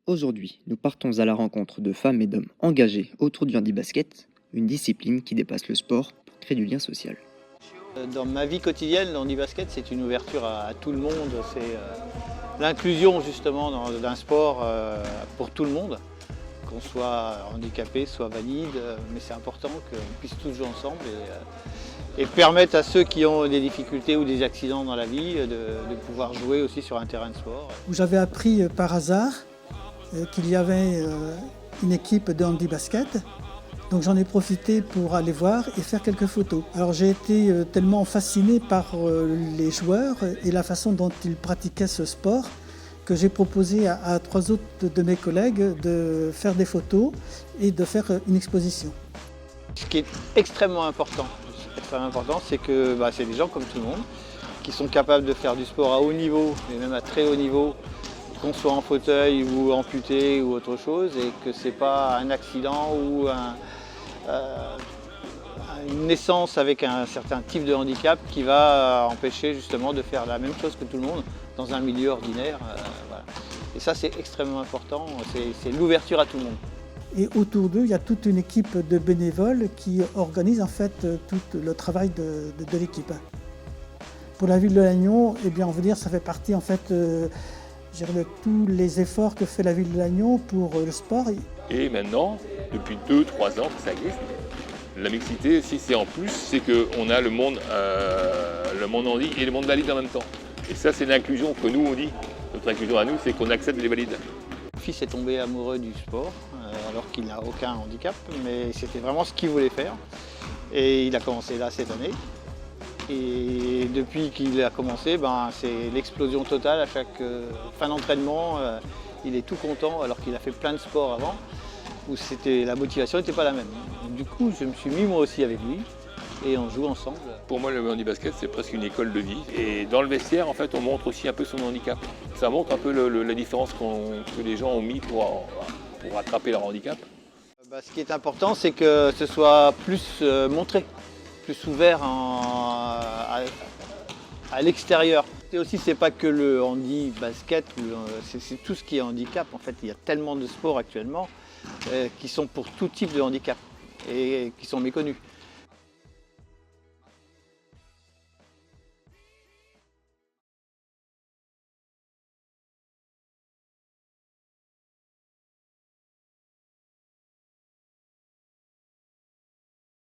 Aujourd'hui, nous partons à la rencontre de femmes et d'hommes engagés autour du handi-basket, une discipline qui dépasse le sport pour créer du lien social. Dans ma vie quotidienne, le handi-basket, c'est une ouverture à tout le monde. C'est l'inclusion justement d'un sport pour tout le monde, qu'on soit handicapé, soit valide. Mais c'est important qu'on puisse tous jouer ensemble et permettre à ceux qui ont des difficultés ou des accidents dans la vie de pouvoir jouer aussi sur un terrain de sport. J'avais appris par hasard qu'il y avait une équipe de handi-basket. Donc j'en ai profité pour aller voir et faire quelques photos. Alors j'ai été tellement fasciné par les joueurs et la façon dont ils pratiquaient ce sport que j'ai proposé à trois autres de mes collègues de faire des photos et de faire une exposition. Ce qui est extrêmement important, c'est que c'est des gens comme tout le monde qui sont capables de faire du sport à haut niveau et même à très haut niveau, qu'on soit en fauteuil ou amputé ou autre chose, et que ce n'est pas un accident ou une naissance avec un certain type de handicap qui va empêcher justement de faire la même chose que tout le monde dans un milieu ordinaire. Voilà. Et ça, c'est extrêmement important, c'est l'ouverture à tout le monde. Et autour d'eux, il y a toute une équipe de bénévoles qui organise en fait tout le travail de l'équipe. Pour la ville de Lannion, eh bien, on veut dire ça fait partie en fait de tous les efforts que fait la ville de Lannion pour le sport. Et maintenant, depuis 2-3 ans que ça existe, la mixité, si c'est en plus, c'est qu'on a le monde handi et le monde valide en même temps. Et ça, c'est l'inclusion que nous, on dit. Notre inclusion à nous, c'est qu'on accepte les valides. Mon fils est tombé amoureux du sport, alors qu'il n'a aucun handicap, mais c'était vraiment ce qu'il voulait faire. Et il a commencé là cette année. Et depuis qu'il a commencé, c'est l'explosion totale. À chaque fin d'entraînement, il est tout content, alors qu'il a fait plein de sports avant, où la motivation n'était pas la même. Donc, du coup, je me suis mis moi aussi avec lui, et on joue ensemble. Pour moi, le handi-basket, c'est presque une école de vie. Et dans le vestiaire, en fait, on montre aussi un peu son handicap. Ça montre un peu la différence que les gens ont mis pour attraper leur handicap. Ce qui est important, c'est que ce soit plus montré, plus ouvert à l'extérieur. Et aussi, c'est pas que le handi-basket, c'est tout ce qui est handicap. En fait, il y a tellement de sports actuellement qui sont pour tout type de handicap et qui sont méconnus.